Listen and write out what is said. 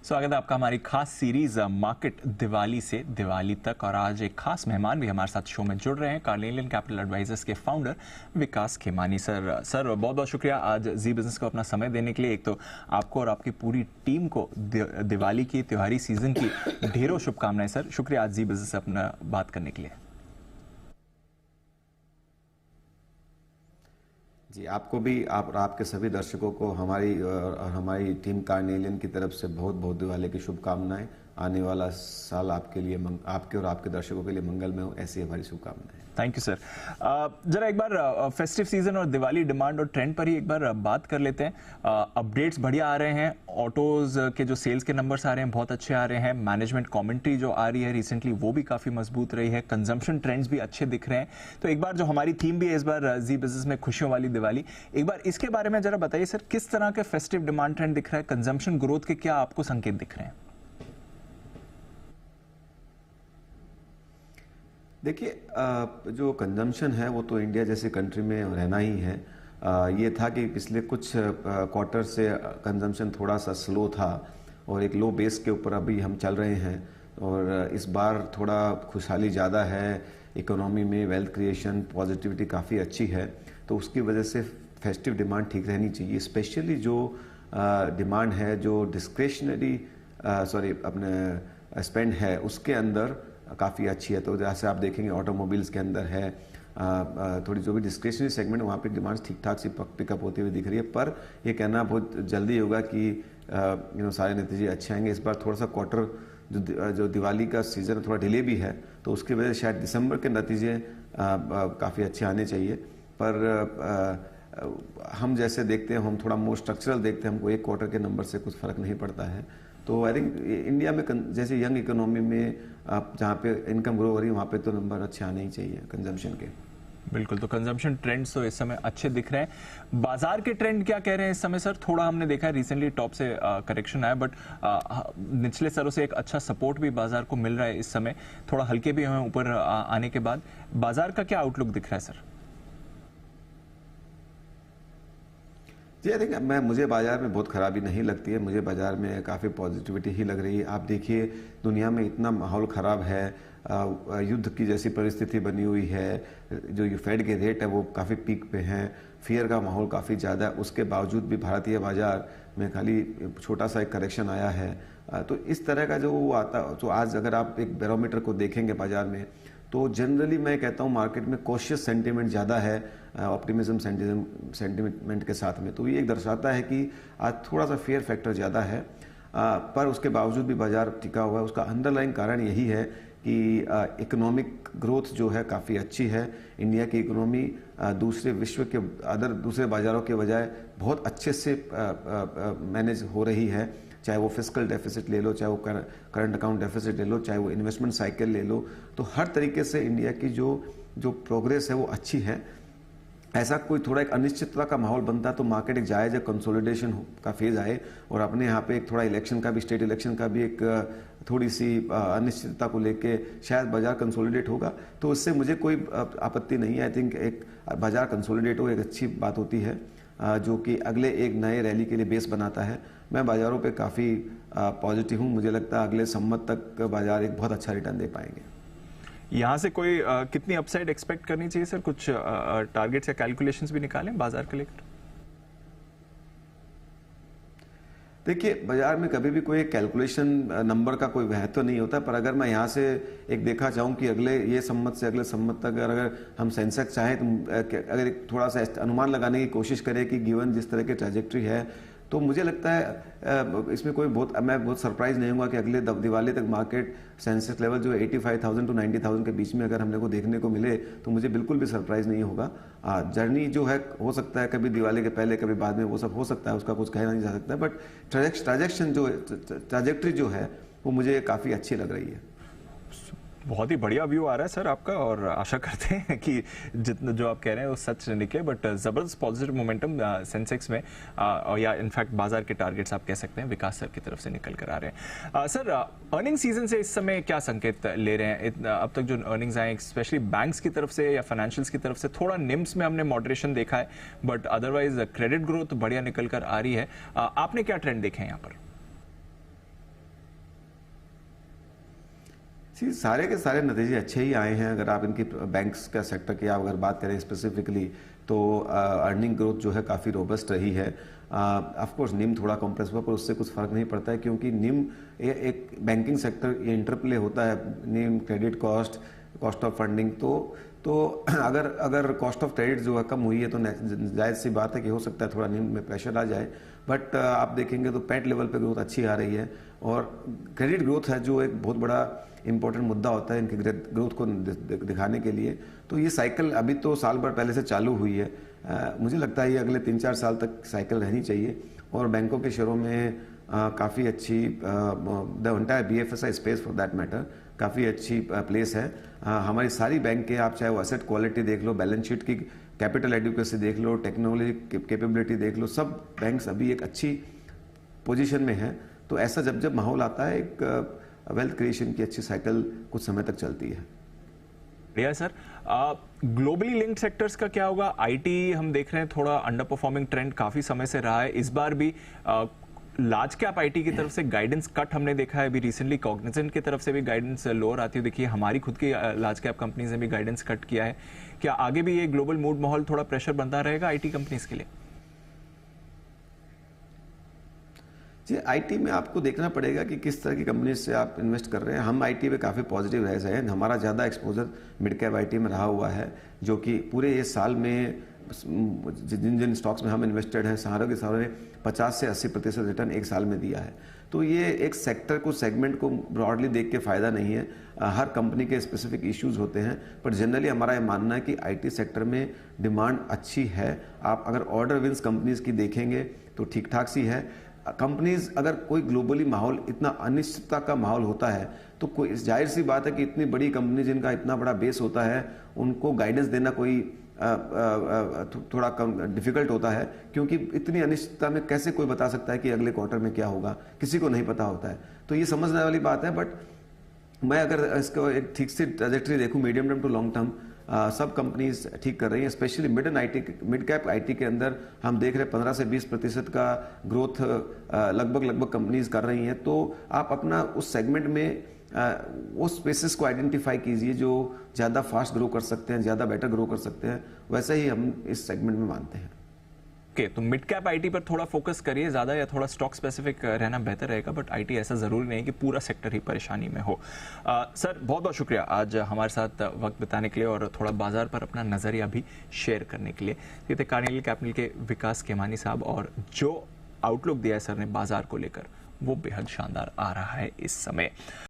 स्वागत है आपका हमारी खास सीरीज मार्केट दिवाली से दिवाली तक। और आज एक खास मेहमान भी हमारे साथ शो में जुड़ रहे हैं, कार्नेलियन कैपिटल एडवाइजर्स के फाउंडर विकास खेमानी सर। सर बहुत बहुत शुक्रिया आज जी बिजनेस को अपना समय देने के लिए। एक तो आपको और आपकी पूरी टीम को दिवाली की त्योहारी सीजन की ढेरों शुभकामनाएं सर। शुक्रिया आज जी बिजनेस से अपना बात करने के लिए। जी, आपको भी और आपके सभी दर्शकों को हमारी टीम कार्नेलियन की तरफ से बहुत बहुत दिवाली की शुभकामनाएं। आने वाला साल आपके लिए आपके और आपके दर्शकों के लिए मंगलमय हो, ऐसी हमारी शुभकामनाएं। Thank you sir. जरा एक बार फेस्टिव सीजन और दिवाली डिमांड और ट्रेंड पर ही एक बार बात कर लेते हैं। अपडेट्स बढ़िया आ रहे हैं, ऑटोज के जो सेल्स के नंबर्स आ रहे हैं बहुत अच्छे आ रहे हैं, मैनेजमेंट कमेंट्री जो आ रही है रिसेंटली वो भी काफी मजबूत रही है, कंजम्पशन ट्रेंड्स भी अच्छे दिख रहे हैं। तो एक बार जो हमारी थीम भी है इस बार जी बिजनेस में खुशियों वाली दिवाली, एक बार इसके बारे में जरा बताइए सर, किस तरह के फेस्टिव डिमांड ट्रेंड दिख रहा है, कंजम्पशन ग्रोथ के क्या आपको संकेत दिख रहे हैं? देखिए, जो कंजम्पशन है वो तो इंडिया जैसी कंट्री में रहना ही है। ये था कि पिछले कुछ क्वार्टर से कंजम्पशन थोड़ा सा स्लो था और एक लो बेस के ऊपर अभी हम चल रहे हैं। और इस बार थोड़ा खुशहाली ज़्यादा है, इकोनॉमी में वेल्थ क्रिएशन पॉजिटिविटी काफ़ी अच्छी है, तो उसकी वजह से फेस्टिव डिमांड ठीक रहनी चाहिए। स्पेशली जो डिमांड है जो डिस्क्रेशनरी अपने स्पेंड है उसके अंदर काफ़ी अच्छी है। तो जैसे आप देखेंगे ऑटोमोबाइल्स के अंदर है थोड़ी जो भी डिस्क्रिशनरी सेगमेंट वहाँ पे डिमांड ठीक ठाक सी पिकअप होती हुई दिख रही है। पर ये कहना बहुत जल्दी होगा कि सारे नतीजे अच्छे आएंगे। इस बार थोड़ा सा क्वार्टर जो दिवाली का सीज़न थोड़ा डिले भी है, तो उसकी वजह से शायद दिसंबर के नतीजे काफ़ी अच्छे आने चाहिए। पर हम जैसे देखते हैं, हम थोड़ा मोर स्ट्रक्चरल देखते हैं, हमको एक क्वार्टर के नंबर से कुछ फ़र्क नहीं पड़ता है। तो आई थिंक इंडिया में जैसे यंग इकोनॉमी में आप जहाँ पे इनकम ग्रो हो रही है वहाँ पे तो नंबर अच्छे आने ही चाहिए कंजम्पशन के। बिल्कुल, तो कंजम्पशन ट्रेंड्स तो इस समय अच्छे दिख रहे हैं। बाजार के ट्रेंड क्या कह रहे हैं इस समय सर? थोड़ा हमने देखा है रिसेंटली टॉप से करेक्शन आया, बट निचले स्तरों से एक अच्छा सपोर्ट भी बाजार को मिल रहा है इस समय, थोड़ा हल्के भी हमें ऊपर आने के बाद। बाजार का क्या आउटलुक दिख रहा है सर? जी, आई थिंक मुझे बाज़ार में बहुत ख़राबी नहीं लगती है, मुझे बाज़ार में काफ़ी पॉजिटिविटी ही लग रही है। आप देखिए दुनिया में इतना माहौल ख़राब है, युद्ध की जैसी परिस्थिति बनी हुई है, जो फेड के रेट है वो काफ़ी पीक पे हैं, फियर का माहौल काफ़ी ज़्यादा है, उसके बावजूद भी भारतीय बाज़ार में खाली छोटा सा एक करेक्शन आया है। तो इस तरह का जो वो आता, तो आज अगर आप एक बैरोमीटर को देखेंगे बाज़ार में, तो जनरली मैं कहता हूँ मार्केट में कॉशियस सेंटीमेंट ज़्यादा है ऑप्टिमिज्म सेंटीमेंट के साथ में। तो ये एक दर्शाता है कि आज थोड़ा सा फेयर फैक्टर ज़्यादा है, पर उसके बावजूद भी बाजार टिका हुआ है। उसका अंडरलाइन कारण यही है कि इकोनॉमिक ग्रोथ जो है काफ़ी अच्छी है। इंडिया की इकोनॉमी दूसरे विश्व के दूसरे बाज़ारों के बजाय बहुत अच्छे से मैनेज हो रही है। चाहे वो फिस्कल डेफिसिट ले लो, चाहे वो करंट अकाउंट डेफिसिट ले लो, चाहे वो इन्वेस्टमेंट साइकिल ले लो, तो हर तरीके से इंडिया की जो प्रोग्रेस है वो अच्छी है। ऐसा कोई थोड़ा एक अनिश्चितता का माहौल बनता तो मार्केट एक जायज़ कंसोलिडेशन का फेज आए, और अपने यहाँ पे एक थोड़ा इलेक्शन का भी, स्टेट इलेक्शन का भी एक थोड़ी सी अनिश्चितता को लेके शायद बाजार कंसोलिडेट होगा, तो उससे मुझे कोई आपत्ति नहीं है। आई थिंक एक बाजार कंसोलिडेट हो एक अच्छी बात होती है, जो कि अगले एक नए रैली के लिए बेस बनाता है। मैं बाज़ारों पे काफ़ी पॉजिटिव हूँ, मुझे लगता है अगले सम्मत तक बाज़ार एक बहुत अच्छा रिटर्न दे पाएंगे। यहाँ से कोई कितनी अपसाइड एक्सपेक्ट करनी चाहिए सर? कुछ टारगेट्स या कैलकुलेशंस भी निकालें बाजार के लेकर? देखिए, बाजार में कभी भी कोई कैलकुलेशन नंबर का कोई महत्व तो नहीं होता, पर अगर मैं यहाँ से एक देखा चाहूँ कि अगले ये सम्मत से अगले सम्मत तक अगर हम सेंसेक्स चाहें तो अगर एक थोड़ा सा अनुमान लगाने की कोशिश करें कि गिवन जिस तरह की ट्रैजेक्टरी है, तो मुझे लगता है इसमें मैं बहुत सरप्राइज नहीं होगा कि अगले दिवाली तक मार्केट सेंसेक्स लेवल जो 85,000 टू 90,000 के बीच में अगर हमने को देखने को मिले तो मुझे बिल्कुल भी सरप्राइज नहीं होगा। जर्नी जो है हो सकता है कभी दिवाली के पहले कभी बाद में, वो सब हो सकता है, उसका कुछ कहना नहीं जा सकता, बट ट्रैजेक्टरी जो है वो मुझे काफ़ी अच्छी लग रही है। बहुत ही बढ़िया व्यू आ रहा है सर आपका, और आशा करते हैं कि जितना जो आप कह रहे हैं वो सच निकले। बट जबरदस्त पॉजिटिव मोमेंटम सेंसेक्स में या इनफैक्ट बाजार के टारगेट्स आप कह सकते हैं विकास सर की तरफ से निकल कर आ रहे हैं। सर अर्निंग सीजन से इस समय क्या संकेत ले रहे हैं? अब तक जो अर्निंग्स आए स्पेशली बैंक्स की तरफ से या फाइनेंशियल्स की तरफ से, थोड़ा निम्स में हमने मॉडरेशन देखा है, बट अदरवाइज क्रेडिट ग्रोथ बढ़िया निकल कर आ रही है। आपने क्या ट्रेंड देखे हैं यहाँ पर? जी, सारे के सारे नतीजे अच्छे ही आए हैं। अगर आप इनकी बैंक्स का सेक्टर की आप अगर बात करें स्पेसिफिकली, तो अर्निंग ग्रोथ जो है काफ़ी रोबस्ट रही है। ऑफ कोर्स निम थोड़ा कॉम्प्रेस हुआ, पर उससे कुछ फ़र्क नहीं पड़ता है, क्योंकि निम एक बैंकिंग सेक्टर ये इंटरप्ले होता है, निम, credit cost, cost of funding. तो अगर कॉस्ट ऑफ क्रेडिट जो है कम हुई है, तो जायज़ सी बात है कि हो सकता है थोड़ा निम में प्रेशर आ जाए। बट आप देखेंगे तो पैट लेवल पे ग्रोथ अच्छी आ रही है, और क्रेडिट ग्रोथ है जो एक बहुत बड़ा इंपॉर्टेंट मुद्दा होता है इनकी ग्रोथ को दिखाने के लिए। तो ये साइकिल अभी तो साल भर पहले से चालू हुई है। मुझे लगता है ये अगले 3-4 साल तक साइकिल रहनी चाहिए, और बैंकों के शेयरों में काफ़ी अच्छी, the entire BFSI space for that matter काफ़ी अच्छी प्लेस है। हमारी सारी बैंक के, आप चाहे वो एसेट क्वालिटी देख लो, बैलेंस शीट की कैपिटल एडिक्वेसी देख लो, टेक्नोलॉजी कैपेबिलिटी देख लो, सब बैंक्स अभी एक अच्छी पोजीशन में है। तो ऐसा जब जब माहौल आता है, एक वेल्थ क्रिएशन की अच्छी साइकिल कुछ समय तक चलती है। बढ़िया सर। ग्लोबली लिंक्ड सेक्टर्स का क्या होगा? आईटी हम देख रहे हैं थोड़ा अंडर परफॉर्मिंग ट्रेंड काफी समय से रहा है। इस बार भी लार्ज कैप आईटी की तरफ से गाइडेंस कट हमने देखा है। अभी रिसेंटली कॉग्निजेंट की तरफ से भी गाइडेंस लोअर आती है। देखिए हमारी खुद की लार्ज कैप कंपनीज ने भी गाइडेंस कट किया है। क्या आगे भी ये ग्लोबल मूड माहौल थोड़ा प्रेशर बनता रहेगा आईटी कंपनीज के लिए? जी, आईटी में आपको देखना पड़ेगा कि किस तरह की कंपनी से आप इन्वेस्ट कर रहे हैं। हम आईटी पे काफ़ी पॉजिटिव रह रहे हैं। हमारा ज़्यादा एक्सपोजर मिड कैप आईटी में रहा हुआ है, जो कि पूरे ये साल में जिन जिन स्टॉक्स में हम इन्वेस्टेड हैं, सारों के सारों ने 50 से 80% रिटर्न एक साल में दिया है। तो ये एक सेक्टर को, सेगमेंट को ब्रॉडली देख के फ़ायदा नहीं है। हर कंपनी के स्पेसिफिक इश्यूज होते हैं, पर जनरली हमारा ये मानना है कि आईटी सेक्टर में डिमांड अच्छी है। आप अगर ऑर्डर विंस कंपनीज की देखेंगे तो ठीक ठाक सी है। कंपनीज, अगर कोई ग्लोबली माहौल, इतना अनिश्चितता का माहौल होता है, तो कोई जाहिर सी बात है कि इतनी बड़ी कंपनी जिनका इतना बड़ा बेस होता है, उनको गाइडेंस देना कोई थोड़ा कम डिफिकल्ट होता है, क्योंकि इतनी अनिश्चितता में कैसे कोई बता सकता है कि अगले क्वार्टर में क्या होगा, किसी को नहीं पता होता है। तो ये समझने वाली बात है। बट मैं अगर इसको एक ठीक से ट्रैजेक्टरी देखूं, medium term to long term, सब कंपनीज ठीक कर रही हैं। स्पेशली मिड कैप आईटी के अंदर हम देख रहे हैं 15 से 20% का ग्रोथ लगभग कंपनीज कर रही हैं। तो आप अपना उस सेगमेंट में उस स्पेसेस को आइडेंटिफाई कीजिए जो ज़्यादा फास्ट ग्रो कर सकते हैं, ज़्यादा बेटर ग्रो कर सकते हैं। वैसे ही हम इस सेगमेंट में मानते हैं। ओके, तो मिड कैप आईटी पर थोड़ा फोकस करिए ज़्यादा, या थोड़ा स्टॉक स्पेसिफिक रहना बेहतर रहेगा। बट आईटी ऐसा ज़रूरी नहीं कि पूरा सेक्टर ही परेशानी में हो। सर बहुत बहुत शुक्रिया आज हमारे साथ वक्त बिताने के लिए और थोड़ा बाजार पर अपना नज़रिया भी शेयर करने के लिए। ये थे कार्नियल कैपिटल के विकास खेमानी साहब, और जो आउटलुक दिया है सर ने बाजार को लेकर, वो बेहद शानदार आ रहा है इस समय।